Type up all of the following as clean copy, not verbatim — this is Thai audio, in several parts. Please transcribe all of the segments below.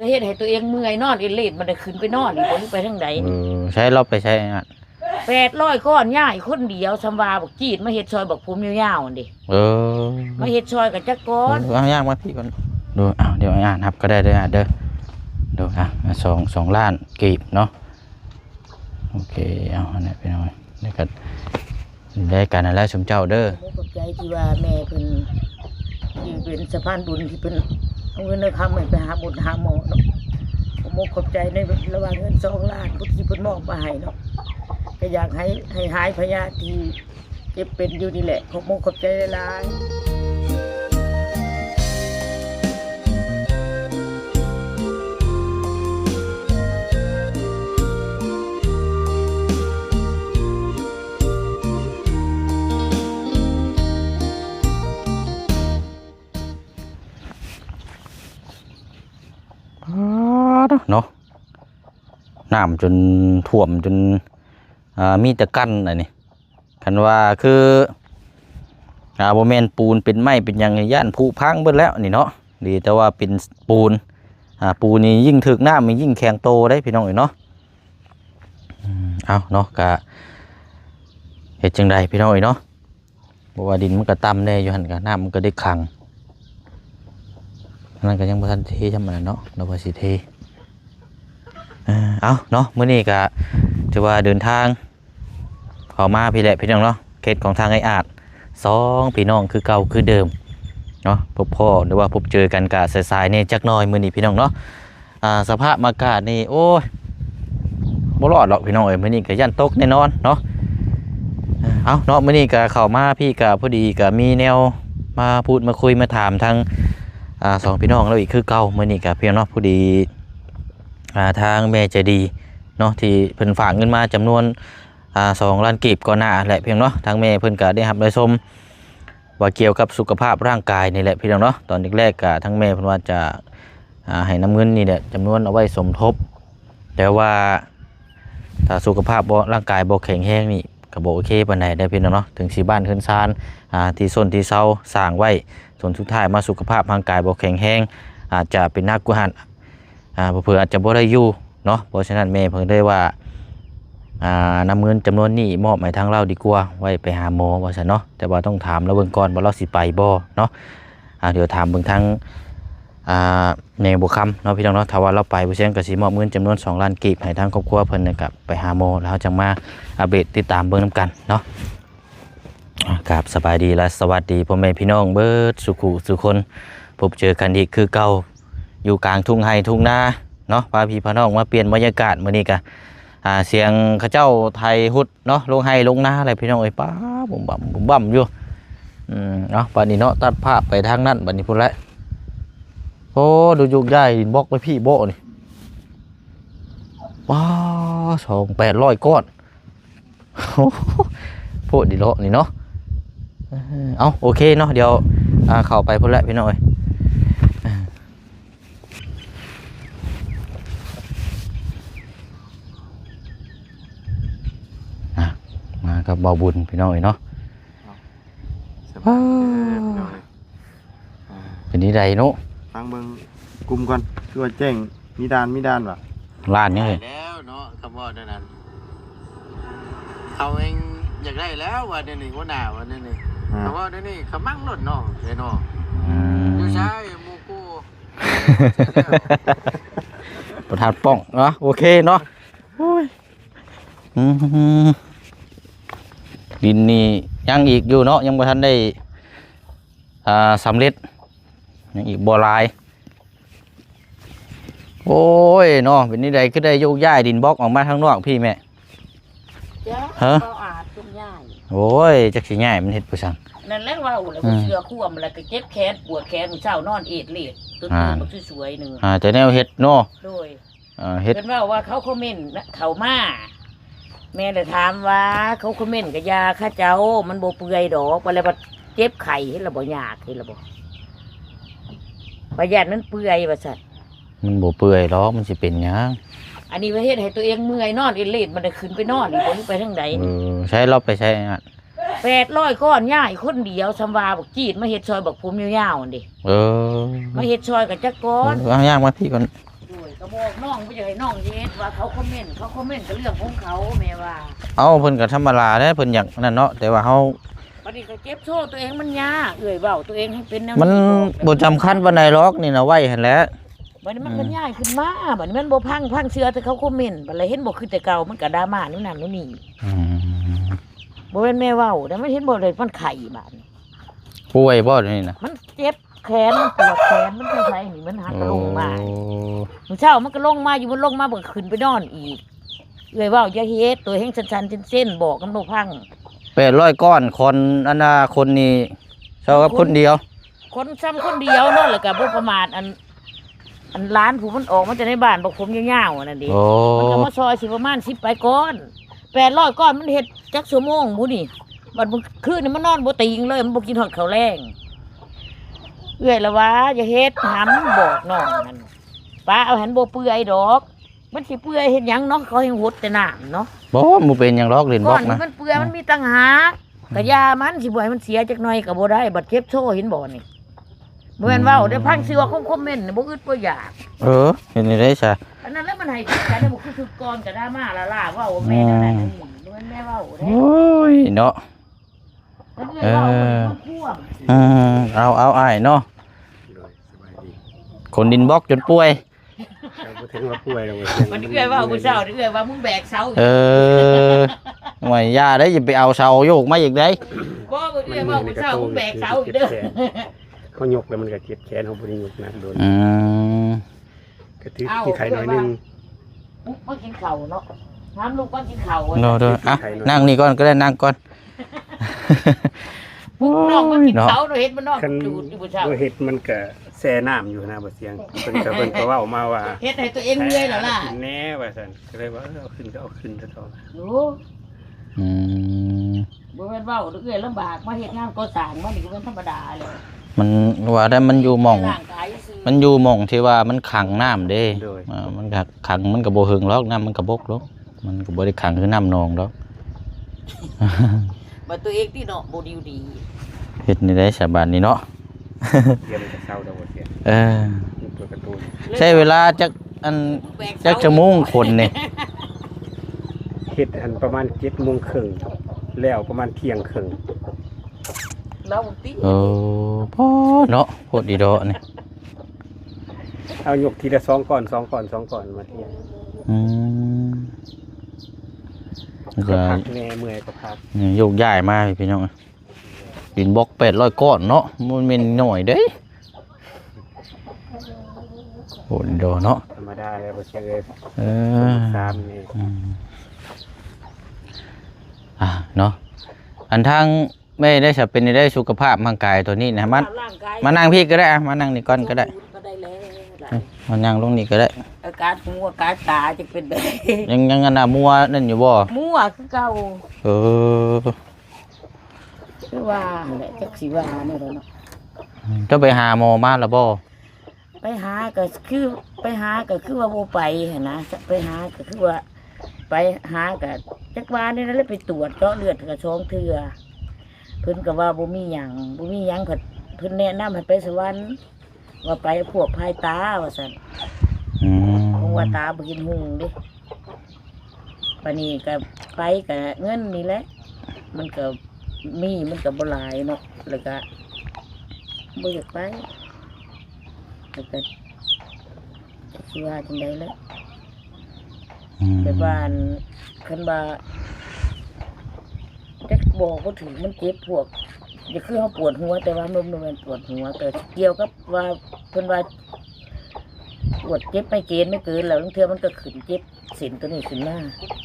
เฮ็ดให้ตัวเองเมื่อยนอนอินเลดมันได้ขึ้นไปนอนอีกบ่รู้ไปทางใดใช้เราไปใช้งาน800ก้อนย่ายคนเดียวสำว่าบักจีดมาเฮ็ดซอยบักผมยาวๆนั่นดิมาเฮ็ดซอยกับจักก้อนเอาย่างมาพี่ก่อนดูเดี๋ยวอ่านครับก็ได้เด้อเด้อดูสองล้านกีบเนาะโอเคเอาอันนี้ไปหน่อยนี่ก็ได้กันแล้วชมเจ้าเด้อขอบใจที่ว่าแม่เพิ่นที่เป็นสะพานบุญที่เพิ่นเอาเงินเอาคำไปหาบุญหาหมอเนาะผมขอบใจในระหว่างเงิน2 ล้านพุทธิเพิ่นมอบมาให้เนาะก็อยากให้หายพยาธิที่เจ็บเป็นอยู่นี่แหละขอบใจหลายเนาะน้ำจนท่วมจนมีแต่กั้นอะไรนี่คันว่าคือโมเมนปูนเป็นไม้เป็นยังย่านผุพังเบิดแล้วนี่เนาะดีแต่ว่าเป็นปูนปูนนี่ยิ่งถึกน้ำมันยิ่งแข็งโตได้พี่น้องเนาะเอาเนาะกะเหตุจังใดพี่น้องเนาะบอกว่าดินมันก็ต่ำแน่อยู่หันกะน้ำมันก็ได้ขังนั่นก็ยังบ่ทันเทใช่ไหมเนาะเราบ่สิเทเอาเนาะมื้อนี้ก็ถือว่าเดินทางเข้ามาพี่แหละพี่น้องเนาะเขตของทางไอ้อาจ2พี่น้องคือเก่าคือเดิมเนาะพบพ่อหรือว่าพบเจอกันกะสายๆนี่จักหน่อยมื้อนี้พี่น้องเนาะสภาพอากาศนี่โอ้ยบ่รอดหรอกพี่น้องเอ้ยมื้อนี้ก็ย่านตกแน่นอนเนาะเอาเนาะมื้อนี้ก็เข้ามาพี่ก็พอดีก็มีแนวมาพูดมาคุยมาถามทาง2พี่น้องแล้วอีกคือเก่ามื้อนี้ก็พี่น้องเนาะพอดีทางแม่ใจดีเนาะที่เพิ่นฝากเงินมาจำนวน2 ล้านกีบก่อนหน้าแหละพี่น้องเนาะทางแม่เพิ่นก็ได้รับได้ชมว่าเกี่ยวกับสุขภาพร่างกายนี่แหละพี่น้องเนาะตอนแรกๆก็ทางแม่เพิ่นว่าจะให้น้ำเงินนี่แหละจำนวนเอาไว้สมทบแต่ว่าถ้าสุขภาพร่างกายบ่แข็งแรงนี่ก็บ่โอเคปานใดได้พี่น้องเนาะถึงสิบ้านขึ้นศาลที่ส้นที่เซาสร้างไว้ส่วนสุดท้ายมาสุขภาพร่างกายบ่แข็งแรงอาจจะเป็นนักกุหันเผื่ออาจจะบ่ได้อยู่เนาะเพราะฉะนั้นแม่เพิ่นได้ว่านำเงินจำนวนนี้มอบให้ทางเราดีกว่าไว้ไปหาหมอว่าซั่นเนาะแต่ว่าต้องถามเราเบิ่งก่อนว่าเราสิไปบ่เนาะเดี๋ยวถามเบิ่งทางในบุคำเนาะพี่น้องเนาะถ้าว่าเราไปบ่เช่นก็สิมอบเงินจำนวน2 ล้านกีบให้ทางครอบครัวเพิ่นนะครับไปหาหมอแล้วจังมาอัปเดตติดตามเบิ่งนำกันเนาะครับสบายดีและสวัสดีพ่อแม่พี่น้องเบิดสุขุสุคนพบเจอกันอีกคือเก่าอยู่กลางทุ่งไร่ทุ่งนาเนาะพาพี่พาน้องมาเปลี่ยนบรรยากาศมื้อนี้ก็เสียงเขาเจ้าไทยฮุดเนาะลงไร่ลงนาอะไรพี่น้องเอ้ยป้าบุ่มบ่ำอยู่เนาะบัดนี้เนาะตัดภาพไปทางนั้นบัดนี้พุ่นละโอ้ดูยุกได้ดินบล็อกไปพี่โบนี่ว้า200-800 ก้อนโพดดิโลนี่เนาะเอาโอเคเนาะเดี๋ยวเข้าไปพุ่นละพี่น้องเอ้ยมากับเบาบุญพี่น้องเอ้ยเนาะเป็นนี้ใดเนาะฟังเบิ่งกลุ่มก่อนคือว่าแจ้งมีดานว่ะล้านนี่แล้วเนาะคำว่านั้นเขาเองอยากได้แล้วว่าเดี๋ยวนี้ว่าหนาวว่าเดี๋ยวนี้คำว่าเดี๋ยวนี้เขามั่งรถเนาะเดี๋ยวเนาะอยู่ใช่มูกูประธานป้องเนาะโอเคเนาะดินนี่ยังอีกอยู่เนาะยังบ่ทันได้สำเร็จยังอีกบ่หลายโอ้ยเนาะเป็นนี่ใดก็ได้โยกย้ายดินบล็อกออกมาข้างนอกพี่แม่ฮะอาจต้นย้ายโอ้ยจักสิย้ายมันเฮ็ดผู้สั่งนั่นแหละว่าแล้วบ่เชื่อควมแล้วก็เจ็บแขนปวดแขนมื้อเช้านอนเอดเลดตื่นบ่สวยๆนึงแต่แนวเฮ็ดเนาะโดยเฮ็ดเพิ่นว่าเขาคอมเมนต์เข้ามาแม่ได้ถามว่าเขาคอมเมนต์กับยาข้าเจ้ามันบ่เปื่อยดอกว่าแล้วเจ็บไข้เฮ็ดแล้วบ่ยากเฮ็ดแล้วบ่ประหยัดมันเปื่อยว่าซั่นมันบ่เปื่อยหรอกมันสิเป็นหยังอันนี้ว่าเฮ็ดให้ตัวเองเมื่อยนอนอินเลดมันได้ขึ้นไปนอนอีกบ่รู้ไปทางใดใช้เราไปใช้งาน800ก้อนย่ายคนเดียวสำว่าบักจีดมาเฮ็ดซอยบักผมยาวๆนั่นดิมาเฮ็ดซอยกับจักก้อนเอาย่างมาพี่ก่อน บอกน้องบ่อยากให้น้องเฮ็ดว่าเขาคอมเมนต์ก็เรื่องของเขาแม่ว่า เอาเพิ่นก็ธรรมดาเด้เพิ่นอยากนั่นเนาะแต่ว่าเฮา บัดนี้ก็เจ็บโซ่ตัวเองมันยากเอ้ยเว้าตัวเองให้เป็นแนว มันบ่จำคัญปานใดหรอกนี่นะไว้หั่นแหละ บัดนี้มันก็ง่ายขึ้นมาบัดนี้มันบ่พังเชื่อแต่เขาคอมเมนต์บัดเลยเห็นบ่คือแต่เก่ามันก็ดราม่านู่นนั่นนู่นนี่ อืม บ่แม่นแม่เว้าแต่มันเห็นบ่เลยมันไข่บาดนี้ ป่วยบ่นี่นะ มันเจ็บแขนมันปวดแขนมันเป็นไผนี่มันหักกระลงมา โอ้ มื้อเช้ามันก็ลงมาอยู่มันลงมาบ่ขึ้นไปนอนอีกเอ้ยเว้าอย่าเฮ็ดตัวแห้งชันๆเส้นๆบอกกันบ่พัง 800ก้อนคนอันน่ะคนนี้เท่ากับคนเดียว คนซ้ำคนเดียวเนาะแล้วก็บ่ประมาทอันร้านผู้มันออกมาจากในบ้านบอกผมยาวๆนั่นดิ โอ้ มันก็มาซอยสิประมาณ10ไปก้อน800ก้อนมันเฮ็ดจักชั่วโมงผู้นี่บัดมื้อคืนนี่มันนอนบ่ติงเลยมันบ่กินฮอดข้าวแรงเอื้อยละว่าอย่าเฮ็ดหำบอกน้องนั่นป้าเอาหันบ่เปื่อยดอก มันสิเปื่อยเฮ็ดหยังเนาะเขาให้หดแต่น้ำเนาะ บ่บ่เป็นหยังหรอกเล่นบ ก้ อ อก น นะ นี่มันเปื่อยมันมีตั้งหากกะยามันสิบ่ให้มันเสียจักหน่อยก็บ่ได้บัดเก็บโชว์เห็นบ่นี่บ่แม่นเว้าได้พังชื่อว่าคอมเมนต์บ่อึดบ่อยาก เห็นได้ซะ อันนั้นแล้วมันให้คิดกันได้บ่คือก่อนก็ดราม่าล่าๆเว้าว่าแม่นั่นน่ะนี่บ่แม่นแม่เว้าเด้ โอ้ยเนาะ แล้วเอ้ยเว้ามันพ่วง เอาอ้ายเนาะ โดยสบายดี คนดินบล็อกจนป่วย เราบ่ถึงว่าป่วยแล้ว มันเอ้ยเว้ามื้อเช้าเอ้ยว่ามึงแบกเสาอยู่ หน่วยยาได้อย่าไปเอาเสาโยกมาอีกได้ บ่เอ้ยเว้ามื้อเช้ามึงแบกเสาอยู่เด้อ เขายกแล้วมันก็เจ็บแขนเขาบ่ได้ยกนะโดน อืม กระทึกที่ไข่หน่อยนึง ปุ๊บมากินข้าวเนาะน้ำลูกมากินข้าว เนาะอ่ะนั่งนี่ก่อนก็ได้นั่งก่อน น้องมากิน เนาะ ข้าวเนาะเฮ็ดมันนอน คัน ดูดอยู่มื้อเช้า ว่าเห็ดมันก็แช่น้ำอยู่นะบ่เสียงเพิ่นก็เว้ามาว่า เฮ็ดให้ตัวเองเมื่อยแล้วล่ะ แน่ว่าซั่นก็เลยว่าเอาขึ้นก็เอาขึ้นซะเถอะ โอ้ อืม บ่แม่นเว้าเอ้ยลำบากมาเฮ็ดงานก่อสร้างมันนี่ก็เป็นธรรมดาเลย มันว่าได้มันอยู่หม่อง ร่างกายซื่อ มันอยู่หม่องที่ว่ามันขังน้ำเด้ โดย มันก็ขังมันก็บ่หึงหรอกน้ำมันก็บกหรอกมันก็บ่ได้ขังคือน้ำนองดอก บ่ตัวเองที่เนาะบ่ดีดี เฮ็ดนี่ได้ฉบับนี้เนาะ เตรียมจะเศร้าแล้วบ่เสียง เออ ตัวการ์ตูน ใช้เวลาจักอันจักชั่วโมงคนนี่ เฮ็ดอันประมาณ7:30นแล้วประมาณเที่ยงครึ่ง เราติ โอ้พ่อเนาะโคตรดีดอกนี่ เอายกทีละ2ก้อน2ก้อน2ก้อนมาเที่ยง อืม ก็ ก็ พักแน่เมื่อยก็พัก โยกย้ายมาพี่น้องดินบล็อก800ก้อนเนาะมันเป็นน้อยเด้โหดีดอกเนาะ ธรรมดาแล้วบ่เสียงเอ้ย เออ 3นี่ อืมเนาะอันทางไม่ได้จะเป็นได้สุขภาพร่างกายตัวนี้นะมัน ร่างกาย มานั่งพี่ก็ได้อะมานั่งนี่ก่อนก็ได้ ก็ได้แล้ว มานั่งลงนี่ก็ได้ อาการหูอาการตาจะเป็นแบบ ยังอันน่ะมัวนั่นอยู่บ่ มั่วคือเก่า เออ คือว่าแหละจักสิว่านี่แหละเนาะ จะไปหาหมอมาแล้วบ่ ไปหาก็คือว่าบ่ไปหั้นนะไปหาก็คือว่า ไปหาก็จักว่านี่แล้วไปตรวจเจาะเลือดก็2เทื่อเพิ่นก็ว่าบ่มีหยังเพิ่นแนะนำให้ไปสวรรค์ว่าไปพวกภายตาว่าซั่น อืม คงว่าตาบ่กินหุงเด้ปานนี้ก็ไปก็เงินนี่แหละ มันก็บ่หลายเนาะแล้วก็บ่อยากไปแล้วก็สิว่าจังได๋แล้ว แต่บ้านคันว่าจักบอกบ่ถึงมันเจ็บพวกอย่าคือเฮาปวดหัวแต่ว่ามันบ่แม่นปวดหัวแต่เกี่ยวกับว่าเพิ่นว่าปวดเจ็บไม่เกณฑ์ไม่เกินแล้วบางเทื่อมันก็ขึ้นเจ็บเส้นตัวนี้ขึ้นมา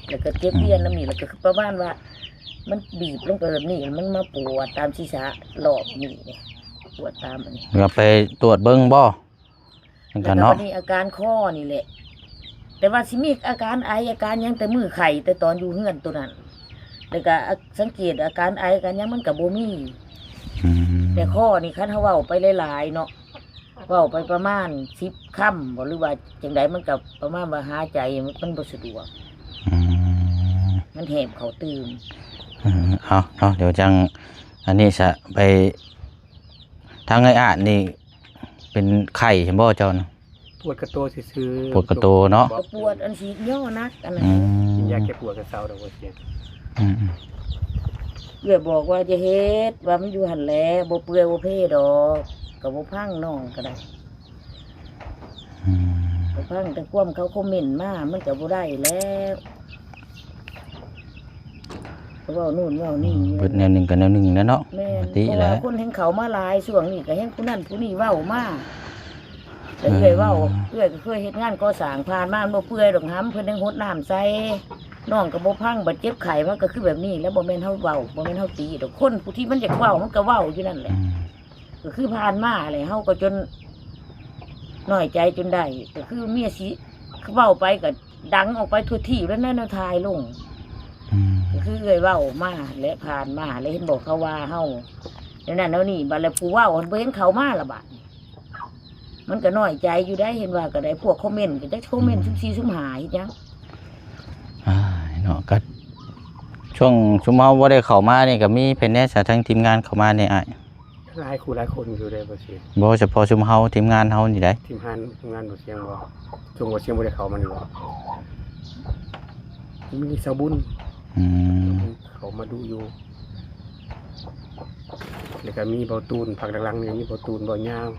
แล้วก็เจ็บเวียนน้ำนี่แล้วก็คือประมาณว่า มันบีบลงไปแบบนี้มันมาปวดตามศีรษะรอบนี่ปวดตามอันนี้ เราไปตรวจเบิ่งบ่จัง แล้ว กัน ก็ เนาะ วันนี้อาการข้อนี่แหละ แต่ว่าสิมีอาการไออาการหยังแต่มือไข่แต่ตอนอยู่เฮือนตัวนั้นแล้วก็สังเกตอาการไออาการหยังมันกับโบมี อืม แต่ข้อนี่คันเขาเว้าไปหลายๆเนาะเว้าไปประมาณ10ค่ำบ่หรือว่าจังไดมันกับประมาณว่าหาใจมันบ่สะดวก อืม มันแหบเขาตื่น เอาเนาะเดี๋ยวจังอันนี้จะไปทางไอ้อาดนี่เป็นไข่ใช่บ่เจ้านะ ผู้ วดกระโตซื่อๆ ปวดกระโตเนาะ ก็ปวดอันสีย่อนักอันนั้น อื กิน ม ยาแก้ปวดกระเซาดอกบ่เสียง อืม เอื้อยบอกว่าจะเฮ็ดว่ามันอยู่หั่นแหละบ่เปื่อยบ่เพ่ดอกก็บ่พังน้องก็ได้ อืม บ่พังแต่ความเขาคอมเมนต์มามันก็บ่ได้แล้วเขาเว้านู่นเว้านี่ เบิดแนวหนึงกับแนวหนึงนะเนาะ แม่น ปกติ เพราะ แห ว่า ล้ว คนแห่งเขามาหลายช่วงนี้ก็แห่งผู้นั้นผู้นี้เว้ามาแต่เอื้อยเว้าเอื้อยก็เคยเฮ็ดงานก่อสร้างผ่านมามันบ่เปื่อยดอกห้ำเพิ่นยังหดน้ำใส่น้องก็บ่พังบ่เจ็บไข้มันก็คือแบบนี้แล้วบ่แม่นเฮาเว้าบ่แม่นเฮาตีดอกคนผู้ที่มันอยากเว้ามันก็เว้าอยู่นั่นแหละ อืม ก็คือผ่านมาเลยเฮาก็จนน้อยใจจนได้ก็คือเมียสิเว้าไปก็ดังออกไปทั่วที่แล้วนั่นทายลง อืม ก็คือเอ่ยเว้ามาและผ่านมาและเห็นบอกเขาว่าเฮาแล้วนั่นแล้วนี่บัดแล้วผู้เว้ามันบ่เห็นเขามาละบาดนี้มันก็น้อยใจอยู่ได้เห็นว่าก็ได้พวกคอมเมนต์ก็ได้คอมเมนต์ซุ่มซี่ซุ่มหาเฮ็ดหยัง อ่าเนาะก็ช่วงชุมเฮาบ่ได้เข้ามานี่ก็มีเพิ่นแน่ซะทั้งทีมงานเข้ามานี่อ้าย หลายคู่หลายคนอยู่ได้บ่เสียง บ่เฉพาะชุมเฮาทีมงานเฮานี่ได้ ทีมงานบ่เสียงบ่ช่วงบ่เสียงบ่ได้เข้ามานี่บ่มีสาวบุญ อืม เขามาดูอยู่แล้วก็มีเบาตูนผักดังๆนี่มีเบาตูนเบายาว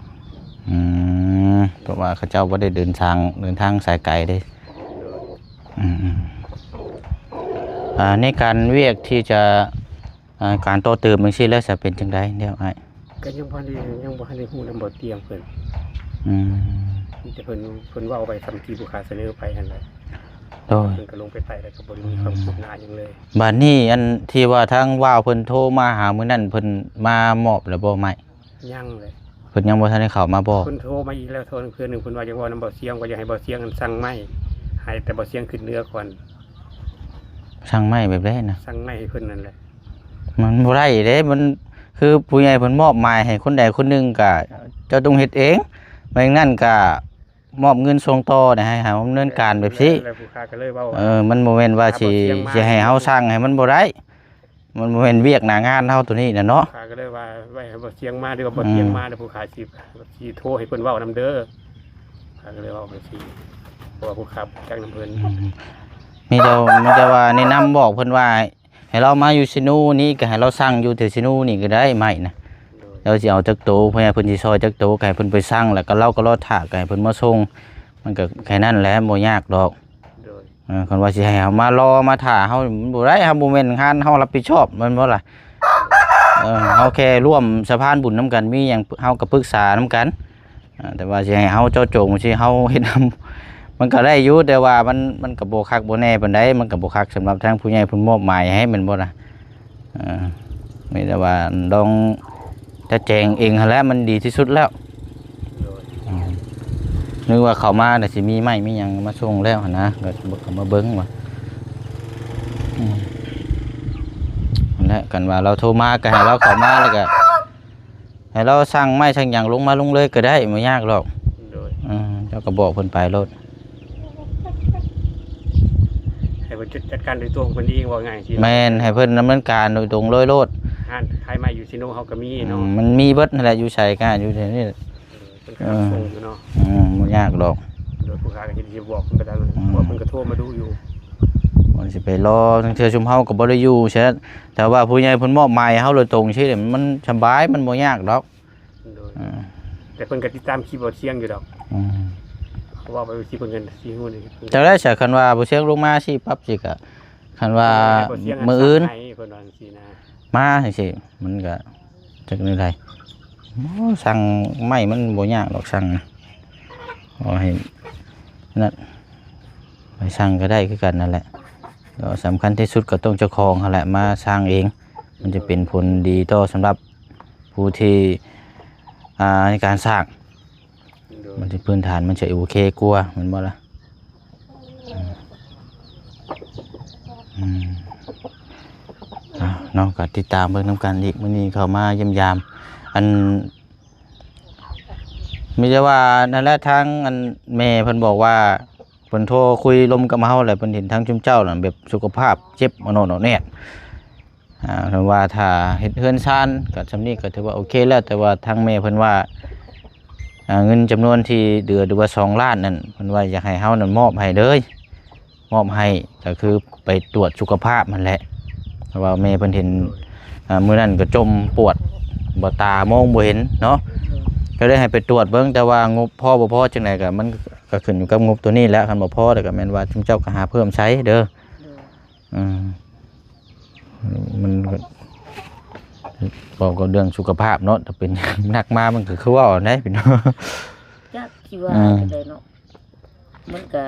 อืมเพราะว่าเขาเจ้าบ่ได้เดินทางสายไกลเด้ อืมในการเวียกที่จะการโตเติมจังซี่แล้วจะเป็นจังไดเดี๋ยวอ้าย ก็ยังบ่ได้ฮู้นำบ่เตรียมเพิ่น อืม มีแต่เพิ่นเว้าไปทำที่ผู้ค้าเสนอไปหั่นแหละ โดย เพิ่นก็ลงไปไต่แล้วก็บ่ได้มีความคืบหน้าหยังเลย บัดนี้อันที่ว่าทางว่าวเพิ่นโทรมาหามื้อนั้นเพิ่นมามอบแล้วบ่ไหม ยังเลย เพิ่นยังบ่ทันได้เข้ามาบอก เพิ่นโทรมาอีกแล้วโทรเพื่อนหนึงเพิ่นว่าอยากเว้านำบ่เสียงว่าอยากให้บ่เสียงสั่งไม้ให้แต่บ่เสียงขึ้นเรือก่อน ช่างไม้แบบใดนะ สั่งไม้ให้เพิ่นนั่นแหละ มันบ่ได้เด้มันคือผู้ใหญ่เพิ่นมอบหมายให้คนใดคนหนึงก็เจ้าต้องเฮ็ดเองไม่งั้นก็มอบเงินส่งต่อนะให้ดำเนินการแบบนี้ แล้วผู้ค้าก็เลยเว้าว่า มันบ่แม่นว่าสิให้เฮาสร้างให้มันบ่ได้มันบ่แม่นเวียกหน้างานเฮาตัวนี้น่ะเนาะ ผู้ค้าก็เลยว่าไว้ให้บ่เสียงมาหรือว่าบ่เสียงมาแล้วผู้ค้าสิโทรให้เพิ่นเว้านำเด้อผู้ค้าก็เลยเว้าไปสิเพราะว่าผู้ค้าจักนำเพิ่น มีแต่ว่าแนะนำบอกเพิ่นว่าให้เรามาอยู่ซินูนี่ก็ให้เราสร้างอยู่ที่ซินูนี่ก็ได้ไม่นะ เราสิเอาจักโตเพื่อให้เพิ่นสิซอยจักโตก็ให้เพิ่นไปสั่งแล้วก็เราก็รอท่าก็ให้เพิ่นมาส่งมันก็แค่นั้นแหละบ่ยากดอก โดย คันว่าสิให้เฮามารอมาท่าเฮามันบ่ได้เฮาบ่แม่นงานเฮารับผิดชอบแม่นบ่ล่ะเฮาแค่ร่วมสะพานบุญนํกันมีหยังเฮาก็ปรึกษานํกันแต่ว่าสิให้เฮาเจาะจงสิเฮาเฮ็ดนำมันก็ได้อยู่แต่ว่ามันก็บ่คักบ่แน่ปานใดมันก็บ่คักสำหรับทางผู้ใหญ่เพิ่นมอบหมายให้แม่นบ่ล่ะมีแต่ว่าลองจะแจงเองแล้วมันดีที่สุดแล้ว โดย นึกว่าเขามาแต่สิมีไม้มีหยังมาส่งแล้วหั่นนะก็เขามาเบิ้งว่านั่นแหละกันว่าเราโทรมาก็ให้เราเข้ามาแล้วก็ให้เราสั่งไม้สั่งหยังลงมาลงเลยก็ได้ไม่ยากหรอก โดย เจ้าก็บอกเพิ่นไปรถ ให้เพิ่นจัดการโดยตัวของเพิ่นเองว่าง่ายสิ แม่นให้เพิ่นดำเนินการโดยตรงเลยโลด ห้านขายไม้อยู่ซิโนเฮาก็มีเนาะ มันมีเบิดนั่นแหละอยู่ใส่กันอยู่ที่นี่ เพิ่นก็ส่งอยู่เนาะ บ่ยากหรอก โดยผู้ค้าก็สิบอกเพิ่นก็ได้ว่าเพิ่นก็โทรมาดูอยู่ มันสิไปรอทั้งเทื่อชุมเฮาก็บ่ได้อยู่ใช่แต่ว่าผู้ใหญ่เพิ่นมอบหมายให้เฮาโดยตรงใช่มันสบายมันบ่ยากดอก โดยแต่เพิ่นก็ติดตามคลิปบ่เสียงอยู่ดอก อืม เพราะว่าไปสิเพิ่นกันสิฮู้นี่ จังได้ฉันคันว่าบ่เชียงลงมาสิปั๊บสิก็คันว่ามื้ออื่น เพิ่นว่าจังซี่นะ มาจังซี่มันก็จักนึได้สั่งไม้มันบ่ยากดอกสั่งนะขอให้นั่นไปสั่งก็ได้คือกันนั่นแหละแล้วสำคัญที่สุดก็ต้องเจ้าของนั่นแหละมาสร้างเอง มันจะเป็นผลดีต่อสำหรับผู้ที่ในการสร้าง โดย มันจะพื้นฐานมันจะโอเคกว่าแมันบ่ล่ะน้องก็ติดตามเบิ่งนำกันอีกมื้อนี้เข้ามาเยี่ยมยามอันมีแต่ว่านั่นแหละทางอันแม่เพิ่นบอกว่าเพิ่นโทรคุยลมกับเฮาแหละเพิ่นเห็นทางชุมเจ้าน่ะแบบสุขภาพเจ็บโน่นๆแน่เพิ่นว่าถ้าเฮ็ดเฮือนซ่านก็ซำนี้ก็ถือว่าโอเคแล้วแต่ว่าทางแม่เพิ่นว่า เงินจำนวนที่เดือนหรือว่า2 ล้านนั่นเพิ่นว่าอยากให้เฮานั่นมอบให้เลยมอบให้ก็คือไปตรวจสุขภาพมันแหละเพราะว่าแม่เพิ่นเห็นมื้อนั้นก็จมปวดบ่ตามองบ่เห็นเนาะก็เลยให้ไปตรวจเบิ่งแต่ว่างบพอบ่พอจังไดก็มันก็ขึ้นอยู่กับงบตัวนี้แหละคันบ่พอแล้วก็แม่นว่าจุมเจ้าก็หาเพิ่มใช้เด้อมันบอกก็เรื่องสุขภาพเนาะถ้าเป็นหนักมามันก็คือว่าได้พี่น้อง จักที่ว่าได้เนาะมันก็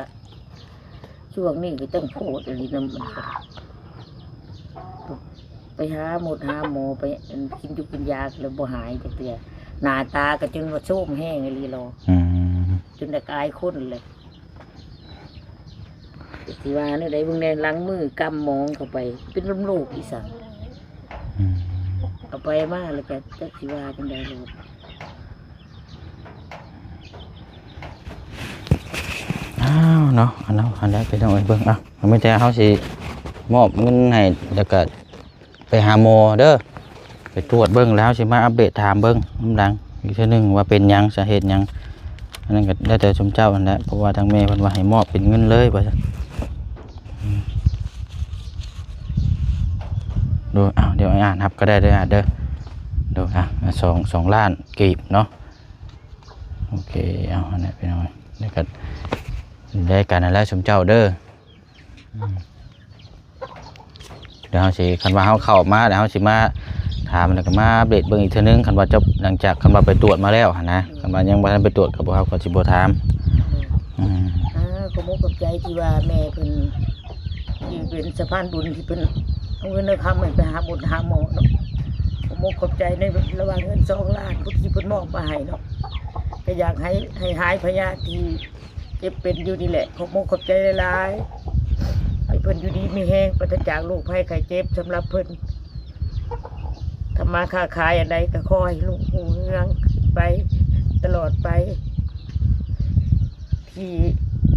ช่วงนี้ก็ต้องพูดอะไรนำมันก็ไปหาหมอไปกินยุกินยาแล้วบ่หายจักเทื่อหน้าตาก็จนว่าโซมแห้งอีหลีรอจนได้กลายคนเลยที่ว่าเนี่ยได้เบิ่งแน่ล้างมือกำมองเข้าไปเป็นลมโลกอีสังเอาไปมาแล้วก็จักสิว่าจังได๋ลูก อ้าวเนาะอันนั้นไปต้องเบิ่งอ่ะไม่แต่เฮาสิมอบเงินให้แล้วก็ไปหาหมอเด้อไปตรวจเบิ่งแล้วสิมาอัปเดตถามเบิ่งดังอีกเทื่อนึงว่าเป็นหยังสาเหตุหยังอันนั้นก็ได้แต่ชมเจ้าอันนั้นเพราะว่าทางแม่เพิ่นว่าให้มอบเป็นเงินเลยว่าซั่นดูอ้าวเดี๋ยวอ่านครับก็ได้เด้อเด้อดู2 ล้านกีบเนาะโอเคเอาอันนั้นไปหน่อยแล้วก็ได้กันแล้วชมเจ้าเด้อเดี๋ยวเฮาสิคันว่าเฮาเข้ามาเดี๋ยวเฮาสิมาถามแล้วก็มาอัปเดตเบิ่งอีกเทื่อนึงคันว่าจบหลังจากคันว่าไปตรวจมาแล้วหั่นนะคันว่ายังบ่ทันไปตรวจก็บ่เฮาก็สิบ่ถามขอบคุณใจที่ว่าแม่เพิ่นที่เป็นสะพานบุญที่เพิ่นเอาเงินเอาคำให้ไปหาบุญหาหมอเนาะขอบคุณใจในระหว่างเงิน2 ล้านพุทธิเพิ่นมอบมาให้เนาะก็อยากให้หายพยาธิที่เจ็บเป็นอยู่นี่แหละขอบคุณขอบใจหลายๆให้เพิ่นอยู่ดีมีแฮงปราศจากโรคภัยไข้เจ็บสำหรับเพิ่นทำมาค้าขายอันใดก็ขอให้ลุงหูเรืองไปตลอดไปที่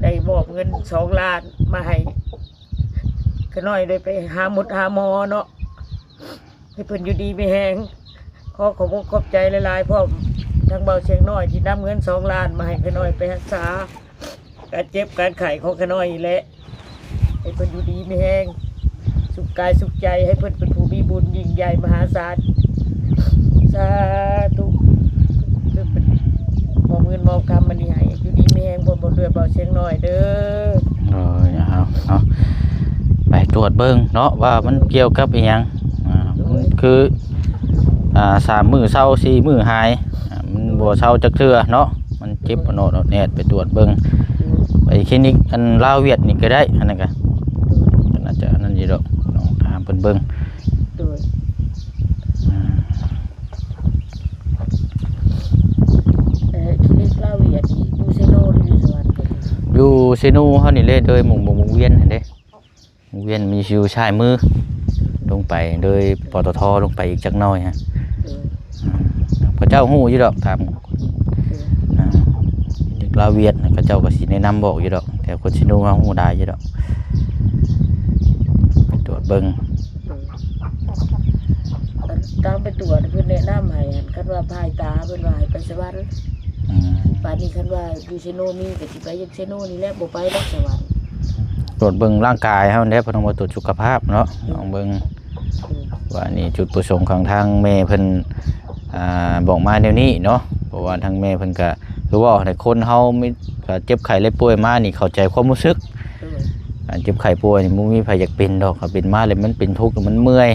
ได้มอบเงิน2 ล้านมาให้ก็น้อยได้ไปหาหมอเนาะให้เพิ่นอยู่ดีมีแฮงขอขอบคุณขอบใจหลายๆพ่อทางเบาเชียงน้อยที่นำเงิน2 ล้านมาให้ก็น้อยไปรักษาการเจ็บการไข้ของก็น้อยแหละให้เพิ่นอยู่ดีมีแฮงสุขกายสุขใจให้เพิ่นเป็นผู้มีบุญยิ่งใหญ่มหาศาลสาธุคือเป็นมอบเงินมอบคำมันนี่ให้อยู่ดีมีแฮงบ่เดือดเบาเชียงน้อยเด้อเอาไปตรวจเบิ่งเนาะว่ามันเกี่ยวกับอีหยังมันคือ3 มื้อเช้า4 มื้อหายมันบ่เช้าจักเทื่อเนาะมันเจ็บโนดแนดไปตรวจเบิ่งไปคลินิกอันลาวเวียดนี่ก็ได้อันนั้นก็น่าจะนั่นอยู่ดอกลองถามเพิ่นเบิ่งคลินิกลาวเวียดอยู่เซโนหรืออยู่สวรรค์อยู่เซโนเฮานี่เลยโดยหมู่เวียนหั่นเด้หมู่เวียนมีชิวชายมือลงไปโดยปตทลงไปอีกจักหน่อยฮะพระเจ้าฮู้อยู่ดอกถามลาวเวียดพระเจ้าก็สิแนะนำบอกอยู่ดอกแต่คนชิโนเฮาฮู้ได้อยู่ดอกไปตรวจเบิ่งตามไปตรวจเพิ่นแนะนำให้คันว่าพายตาเพิ่นว่าให้ไปสวรรค์ป่านนี้คันว่าอยู่เซโนมีก็สิไปยังเซโนนี่แหละบ่ไปดอกสวรรค์ตรวจเบิ่งร่างกายเฮาแน่เพิ่นต้องมาตรวจสุขภาพเนาะลองเบิ่งว่านี่จุดประสงค์ของทางแม่เพิ่นบอกมาแนวนี้เนาะเพราะว่าทางแม่เพิ่นก็คือว่าให้คนเฮามีก็เจ็บไข้และป่วยมานี่เข้าใจความรู้สึกการเจ็บไข้ป่วยนี่บ่มีไผอยากเป็นดอกถ้าเป็นมาแล้วมันเป็นทุกข์มันเมื่อย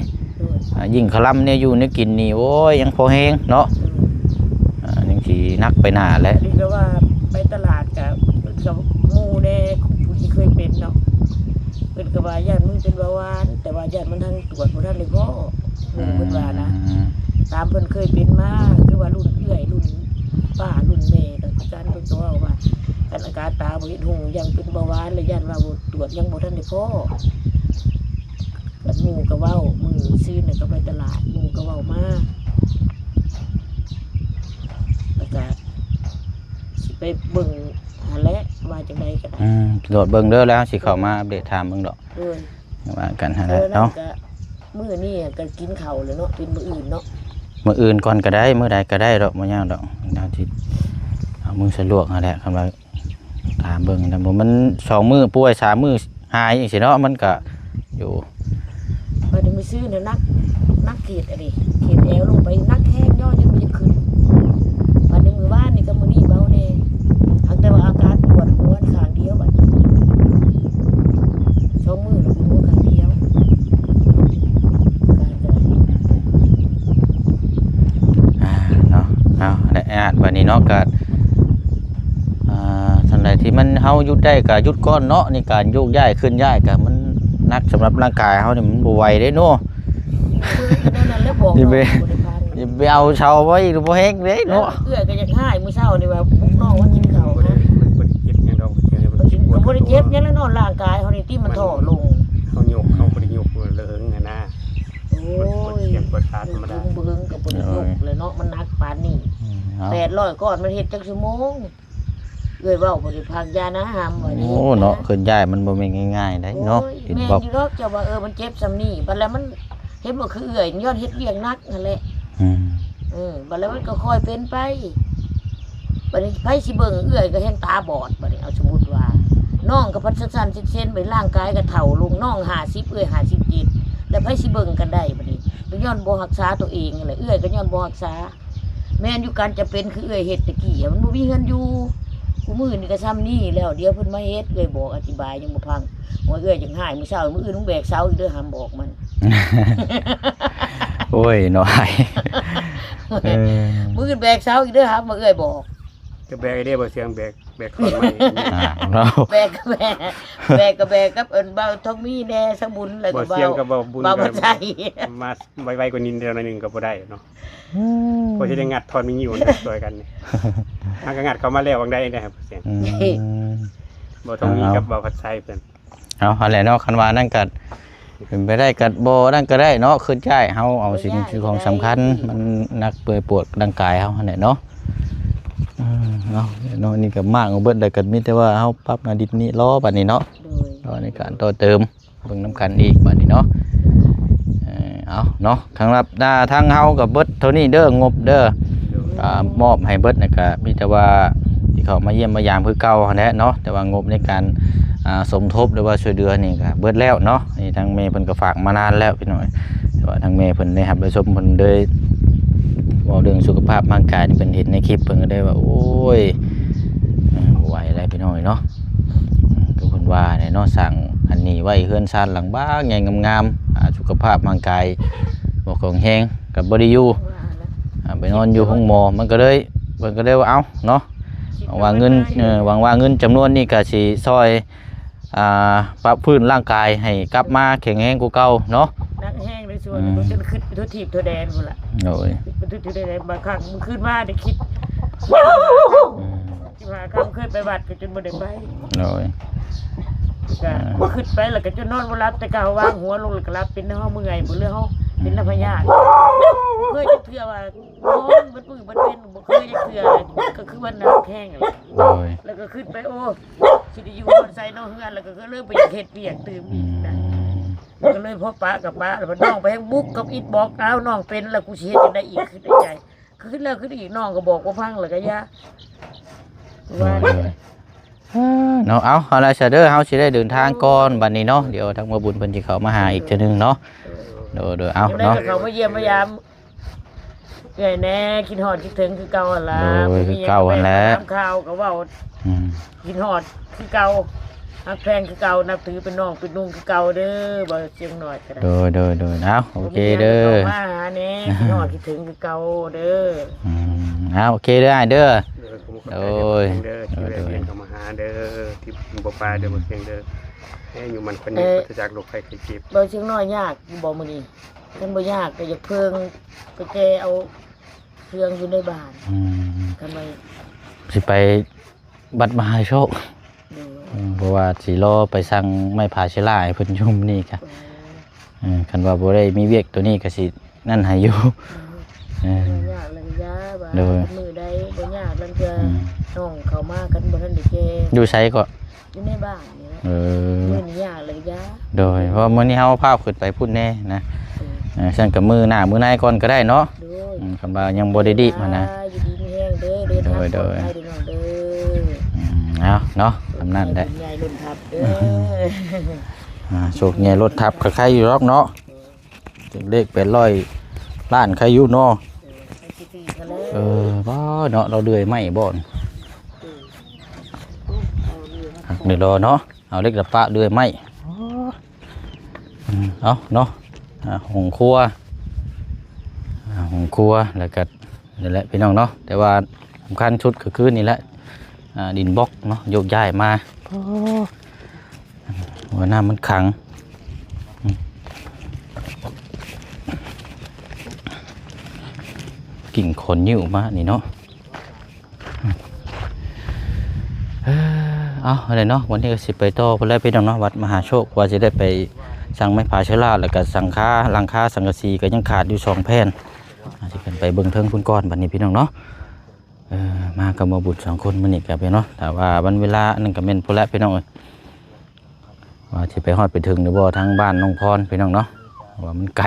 ยิ่งคลำเนี่ยอยู่เนี่ยกินนี่โอ้ยยังพอแห้งเนาะยังสินักไปหน้าแล้วนี่ก็ว่าไปตลาดกับหมู่แน่ผู้ที่เคยเป็นเนาะเพิ่นก็ว่าญาติมึงเป็นเบาหวานแต่ว่าญาติมันทางตรวจบ่ทันได้พอเพิ่นว่านะตามเพิ่นเคยเป็นมาคือว่ารุ่นเอื้อยรุ่นป้ารุ่นแม่ก็จันเพิ่นก็ว่ากันอาการตาบ่เห็นหูยังเป็นเบาหวานและญาติว่าบ่ตรวจยังบ่ทันได้พอหมู่ก็เว้ามือซื้อน่ะก็ไปตลาดหมู่ก็เว้ามาแล้วก็สิไปเบิ่งหาและว่าจังได๋ก็ได้โดดเบิ่งเด้อแล้วสิเข้ามาอัปเดตถามเบิ่งดอกว่ากันหั่นแหละเนาะมื้อนี้ก็กินข้าวแล้วเนาะเป็นมื้ออื่นเนาะมื้ออื่นก่อนก็ได้มื้อใดก็ได้ดอกบ่ยากดอกเฮาสิเฮ เอามือสะลวกนั่นแหละคำว่าถามเบิ่งนะบ่มัน2มื้อป่วย3มื้อหายจังซี่เนาะมันก็อยู่ วันนี้มือซื้อเนี่ยนักเขตอะไรเขตแอลลงไปนักแห้งย่อยังไม่จะขึ้นวันนี้มือว่านนี่ก็มือนี่เบาแน่หากแต่ว่าอาการปวดหัวข้างเดียวบัดช่องมือหรือหัวข้างเดียวการเดิน เนาะเอาได้วันนี้เนาะก็ทันใดที่มันเฮาหยุดได้ก็หยุดก่อนเนาะในการโยกย้ายขึ้นย้ายก็มันนักสำหรับร่างกายเฮานี่มันบ่ไหวเด้เนาะ นั่นแล้วบอก อย่าไปเอาเชาไว้หรือบ่แฮงเด้ เนาะ เนาะ เอื้อก็ยังให้มื้อเช้านี่ว่าบุกน้องว่ากินข้าว บ่ได้ นะ บ่ได้เจ็บหยังดอกเจ็บ บ่กินก็บ่ได้เจ็บยังแล้วนอนร่างกายเฮานี่ที่มันถ่อลง เขาโยกเขาบ่ได้โยกเลิงหั่นนะ โอ้ย เสียงปวดขาธรรมดา บึ้งกับบ่ได้ยกเลยเนาะมันหนักปานนี้ 800ก้อนมันเฮ็ดจักชั่วโมงเอ้ยเว้าบ่ได้พักยานะหามว่านี่ โอ้เนาะขึ้นย้ายมันบ่แม่นง่ายๆได้เนาะเห็น แม่ บอก อยู่ดอกเจ้าว่ามันเจ็บซำนี้บัดแล้วมันเห็นบ่คือเอื้อยย้อนเฮ็ดเวียงหนักนั่นแหละ บัดแล้วมันก็ค่อยเป็นไปบัดนี้ไผสิเบิ่งเอื้อยก็เห็นตาบอดบัดนี้เอาสมมุติว่าน้องก็พัดสั้นๆเส้นๆไปร่างกายก็เฒ่าลงน้อง50เอื้อย57แล้วไผสิเบิ่งกันได้บัดนี้ก็ย้อนบ่รักษาตัวเองนั่นแหละเอื้อยก็ย้อนบ่รักษาแม่นอยู่การจะเป็นคือเอื้อยเฮ็ดตะกี้มันบ่มีเฮือนอยู่กูมื้อนี่ก็ซ้ำนี่แล้วเดี๋ยวเพิ่นมาเฮ็ดเอื้อยบอกอธิบายยังบ่พังว่าเอื้อยจังหายมื้อเช้ามื้ออื่นมึงแบกเสาอีกเด้อห้ามบอกมัน โอ้ยน้อย มื้ออื่นแบกเสาอีกเด้อห้ามมาเอื้อยบอก จะแบกไอ้เด้บ่เสียงแบกคนใหม่ เนาะ แบกก็แบกกับเอิ้นเบาทองมีแน่สมุนแล้ว บ่ ก็เบา เสียงก็บ่บุญ เบาบ่ใจ มาไวๆกว่านี้เดียวหน่อยนึงก็บ่ได้เนาะพอสิได้งัดทอนมีอยู่ช่วยกันนี่มันก็งัดเข้ามาแล้ววังได้นะครับเสียงบ่ต้องมีกับบ่พัดไซเพิ่น เอาหั่นแหละเนาะคันว่านั่นก็เป็นไปได้ก็บ่นั่นก็ได้เนาะขึ้นย้ายเฮาเอาสิ่งที่ของสำคัญมันนักเปื่อยปวดร่างกายเฮาหั่นแหละเนาะเนาะนี่ก็มากเบิดแล้วก็มีแต่ว่าเฮาปรับหน้าดินนี่รอบัดนี้เนาะ โดย รอในการต่อเติมเบิ่งน้ำกันอีกบัดนี้เนาะเอาเนาะทางรับทางเฮากับเบิดเท่านี้เด้องบเด้อมอบให้เบิดนี่ก็มีแต่ว่าที่เขามาเยี่ยมมายามคือเก่าหั่นแหละเนาะแต่ว่างบในการสมทบหรือว่าช่วยเหลือนี่ก็เบิดแล้วเนาะนี่ทางแม่เพิ่นก็ฝากมานานแล้วพี่น้อยแต่ว่าทางแม่เพิ่นได้รับได้ชมเพิ่นเลยเว้าเรื่องสุขภาพร่างกายนี่เพิ่นเห็นในคลิปเพิ่นก็ได้ว่าโอ้ยบ่ไหวแล้วพี่น้อยเนาะก็เพิ่นว่าเนี่ยเนาะสั่งอันนี้ไว้เฮือนซ่านหลังบ้างใหญ่งามๆสุขภาพร่างกายบ่แข็งแรงก็บ่ได้อยู่ไปนอนอยู่ห้องหมอมันก็เลยเพิ่นก็เลยว่าเอ้าเนาะหวังว่าเงินจำนวนนี้ก็สิช่วยปรับพื้นร่างกายให้กลับมาแข็งแรงกว่าเก่าเนาะ นักแห้งเลยส่วนมันจนขึ้นไปทั่วทิพย์ทั่วแดนพุ่นล่ะ โอ้ย ไปทั่วทิพย์ทั่วแดนบางครั้งมึงขึ้นมาได้คิดที่ว่าคำเคยไปวัดก็จนบ่ได้ไป โอ้ย ก็ขึ้นไปแล้วก็จนนอนบ่หลับแต่ก็วางหัวลงแล้วก็หลับเป็นเฮาเมื่อยบ่เรื่องเฮาเป็นน้ำพยาธิเคยจะเทื่อว่านอนมันปึ้งมันเป็นบ่เคยจะเทื่อก็คือว่านักแห้งนั่นแหละ โอ้ย แล้วก็ขึ้นไปโอ้สิได้อยู่บนไซโนเฮือนแล้วก็เริ่มไปอยากเฮ็ดเวียกตื่มอีกนะก็เลยพ่อป้ากับป้าแล้วน้องไปให้บุกกับอิดบอกอ้าวน้องเป็นแล้วกูสิเฮ็ดจังได๋อีกขึ้นในใจขึ้นแล้วขึ้นอีกน้องก็บอกว่าพังแล้วก็ย่าว่า เนาะเอาล่ะซะเด้อเฮาสิได้เดินทางก่อนบัดนี้เนาะเดี๋ยวทางบ่บุญเพิ่นสิเข้ามาหาอีกเทื่อนึงเนาะเด้อเอา เนาะ เนาะ เขามาเยี่ยมมายามเอ้ยแน่คิดฮอดคิดถึงคือเก่าหั่นล่ะ โอ้ยคือเก่าหั่นแหละ ถามข่าวก็เว้า กินฮอดคือเก่าฮักแพงคือเก่านับถือเป็นน้องเป็นลุงคือเก่าเด้อบ่เสียงหน่อยก็ได้ โดยเอาโอเคเด้อ มาหาแน่คิดฮอดคิดถึงคือเก่าเด้อ เอาโอเคเด้อเด้อ โอ้ยเด้อที่เรียนเข้ามาหาเด้อที่บ่ปลาเด้อบ่เสียงเด้อให้อยู่มันคนนี้ปราศจากโรคภัยไข้เจ็บ บ่เสียงน้อยยากบ่มื้อนี้คันบ่ยากก็อย่าเพิ่งไปแกเอาเครื่องอยู่ในบ้านทำไม สิไปบัดมหาโชค ดู เพราะว่าสิรอไปสั่งไม้ผาเชล่าให้เพิ่นยุ่มนี่ค่ะคันว่าบ่ได้มีเวียกตัวนี้ก็สินั่นให้อยู่ ยากเลยยาบ่ามือได้บ่ยากลังเทื่อน้องเข้ามากันบ่ทันได้แก อยู่ไสก็ อยู่ในบ้านนี่แหละ มื้อนี้ยากเลยยา โดยเพราะมื้อนี้เฮาพาขึ้นไปพุ่นแน่นะฉันก็มือหน้ามือในก่อนก็ได้เนาะ โดย คำว่ายังบ่ได้ดีมานะ อยู่ดีมีแห้งเด้อเดินทางปลอดภัยเด้อน้องเด้อ เอาเนาะทำนั่นได้ ใหญ่รุ่นทับเด้อ โชคใหญ่รถทับใครอยู่รอกเนาะเลขเป็นร้อยล้านใครอยู่เนาะ ให้สิๆกันเลย บ่เนาะเราเดือยไม่บ่นเดี๋ยวรอเนาะเอาเล็กละปะเดือยไม่เอาเนาะหงครัวแล้วก็นี่แหละพี่น้องเนาะแต่ว่าสำคัญชุดก็คือนี่แหละดินบล็อกเนาะโยกย้ายมาหัวหน้ามันขังกิ่งขนยิ้วมานี่เนาะเอาอะไรเนาะวันนี้ก็สิไปต่อเพื่อไปน้องเนาะวัดมหาโชคว่าจะได้ไปสั่งไม้ผาเชลาแล้วก็สั่งค้าหลังคาสังกะสีก็ยังขาดอยู่2 แผ่นอาจจะเป็นไปเบิ่งเทิงพุ่นก้อนบัดนี้พี่น้องเนาะมากับมาบุตร2 คนมันนี่กับพี่เนาะแต่ว่าวันเวลานั่นก็แม่นพุ่นละพี่น้องว่าสิไปฮอดไปถึงหรือบ่ทางบ้านน้องพรพี่น้องเนาะว่ามันไกล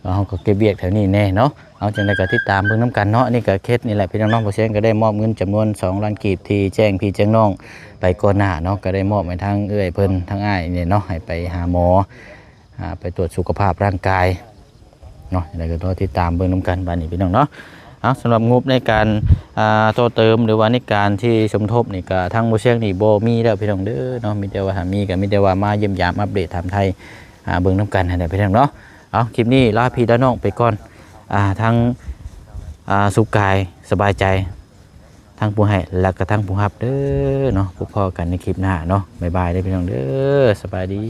เราก็เก็บเบียกแถวนี้แน่เนาะเอาจังได๋ก็ติดตามเบิ่งน้ำกันเนาะนี่ก็เคสนี่แหละพี่น้องบ่เสียงก็ได้มอบเงินจำนวน2 ล้านกีบที่แจ้งพี่แจ้งน้องไปก่อนหน้าเนาะก็ได้มอบให้ทางเอื้อยเพิ่นทางอ้ายนี่เนาะให้ไปหาหมอไปตรวจสุขภาพร่างกายเนาะอะไรก็ต้องติดตามเบิ่งน้ำกันบัดนี้พี่น้องเนาะเอาสำหรับงบในการต่อเติมหรือว่าในการที่สมทบนี่ก็ทางบ่เสียงนี่บ่มีแล้วพี่น้องเด้อเนาะมีแต่ว่าถ้ามีก็มีแต่ว่ามาเยี่ยมยามอัปเดตถามไทยเบิ่งน้ำกันให้ได้พี่น้องเนาะเอาคลิปนี้ลาพี่ลาน้องไปก่อนทั้งสุขกายสบายใจทั้งผู้ให้และก็ทั้งผู้รับเด้อเนาะพบกันในคลิปหน้าเนาะบ๊ายบายเด้อพี่น้องเด้อสบายดี